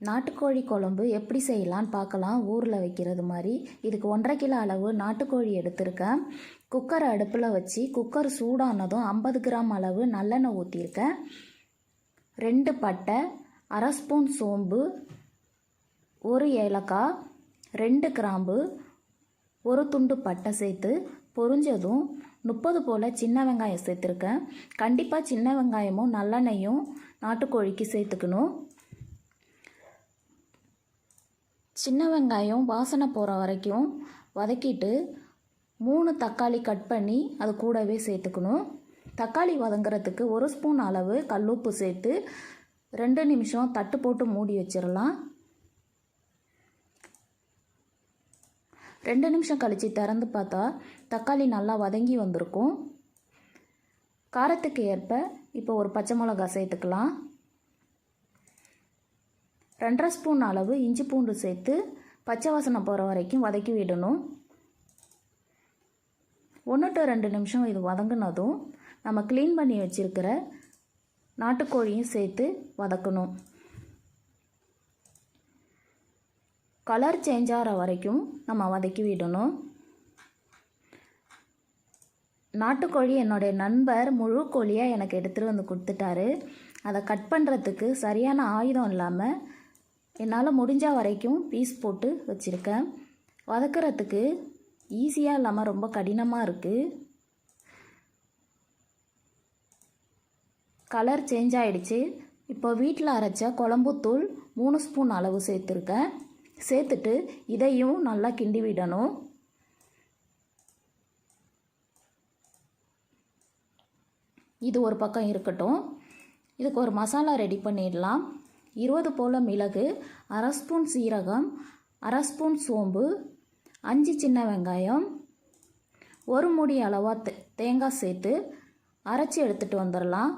நாட்டுக்கோழி குழம்பு எப்படி செய்யலான்னு பார்க்கலாம். ஊரில் வைக்கிறது மாதிரி. இதுக்கு 1.5 கிலோ அளவு நாட்டுக்கோழி எடுத்திருக்கேன். குக்கரை அடுப்பில் வச்சு குக்கர் சூடானதும் 50 கிராம் அளவு நல்லெண்ணெய் ஊற்றிருக்கேன். 2 பட்டை, 1/2 ஸ்பூன் சோம்பு, 1 ஏலக்காய், 2 கிராம்பு, 1 துண்டு பட்டை சேர்த்து பொரிஞ்சதும் 30 போல் சின்ன வெங்காயம் சேர்த்துருக்கேன். கண்டிப்பாக சின்ன வெங்காயமும் நல்லெண்ணெயும் நாட்டுக்கோழிக்கு சேர்த்துக்கணும். சின்ன வெங்காயம் வாசனை போகிற வரைக்கும் வதக்கிட்டு 3 தக்காளி கட் பண்ணி அது கூடவே சேர்த்துக்கணும். தக்காளி வதங்குறதுக்கு 1 ஸ்பூன் அளவு கல்லுப்பு சேர்த்து 2 நிமிஷம் தட்டு போட்டு மூடி வச்சிடலாம். 2 நிமிஷம் கழித்து திறந்து பார்த்தா தக்காளி நல்லா வதங்கி வந்திருக்கும். காரத்துக்கு ஏற்ப இப்போ ஒரு பச்சை மிளகாய் சேர்த்துக்கலாம். 2.5 ஸ்பூன் அளவு இஞ்சி பூண்டு சேர்த்து பச்சை வாசனை போகிற வரைக்கும் வதக்கி விடணும். 1 to 2 நிமிஷம் இது வதங்கினதும் நம்ம க்ளீன் பண்ணி வச்சுருக்கிற நாட்டுக்கோழியும் சேர்த்து வதக்கணும். கலர் சேஞ்ச் ஆகிற வரைக்கும் நம்ம வதக்கி விடணும். நாட்டுக்கோழி என்னுடைய நண்பர் முழு கோழியாக எனக்கு எடுத்துகிட்டு வந்து கொடுத்துட்டாரு. அதை கட் பண்ணுறதுக்கு சரியான ஆயுதம் இல்லாமல் என்னால் முடிஞ்ச வரைக்கும் பீஸ் போட்டு வச்சுருக்கேன். வதக்கிறதுக்கு ஈஸியாக இல்லாமல் ரொம்ப கடினமாக இருக்குது. கலர் சேஞ்ச் ஆகிடுச்சு. இப்போ வீட்டில் அரைச்ச குழம்புத்தூள் 3 ஸ்பூன் அளவு சேர்த்துருக்கேன். சேர்த்துட்டு இதையும் நல்லா கிண்டி விடணும். இது ஒரு பக்கம் இருக்கட்டும். இதுக்கு ஒரு மசாலா ரெடி பண்ணிடலாம். 20 போல் மிளகு, 1/2 ஸ்பூன் சீரகம், 1/2 ஸ்பூன் சோம்பு, 5 சின்ன வெங்காயம், 1 மூடி அளவாக தேங்காய் சேர்த்து அரைச்சி எடுத்துகிட்டு வந்துடலாம்.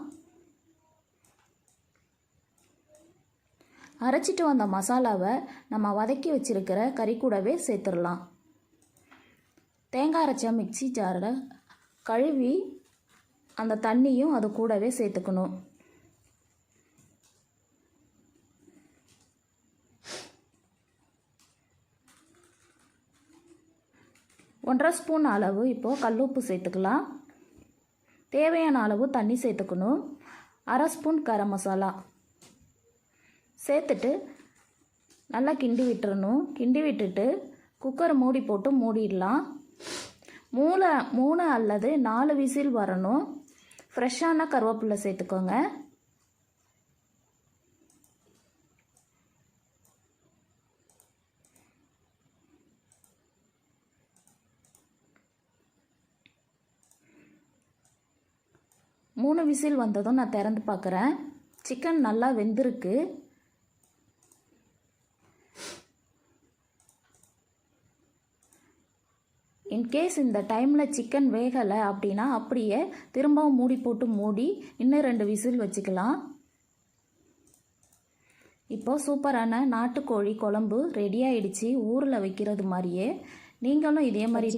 அரைச்சிட்டு வந்த மசாலாவை நம்ம வதக்கி வச்சுருக்கிற கறி கூடவே சேர்த்துடலாம். தேங்காய் அரைச்ச மிக்சி ஜாரில் கழுவி அந்த தண்ணியும் அது கூடவே சேர்த்துக்கணும். 1/2 ஸ்பூன் அளவு இப்போது கல்லுப்பு சேர்த்துக்கலாம். தேவையான அளவு தண்ணி சேர்த்துக்கணும். 1/2 ஸ்பூன் கரம் மசாலா சேர்த்துட்டு நல்லா கிண்டி விட்டுறணும். கிண்டி விட்டுட்டு குக்கரை மூடி போட்டு மூடிடலாம். 3 அல்லது 4 விசில் வரணும். ஃப்ரெஷ்ஷான கருவேப்பிலை சேர்த்துக்கோங்க. மூணு விசில் வந்ததும் நான் திறந்து பார்க்குறேன். சிக்கன் நல்லா வெந்திருக்கு. இன்கேஸ் இந்த டைமில் சிக்கன் வேகலை அப்படின்னா அப்படியே திரும்பவும் மூடி போட்டு மூடி இன்னும் 2 விசில் வச்சுக்கலாம். இப்போது சூப்பரான நாட்டுக்கோழி குழம்பு ரெடி ஆகிடுச்சு. ஊரில் வைக்கிறது மாதிரியே நீங்களும் இதே மாதிரி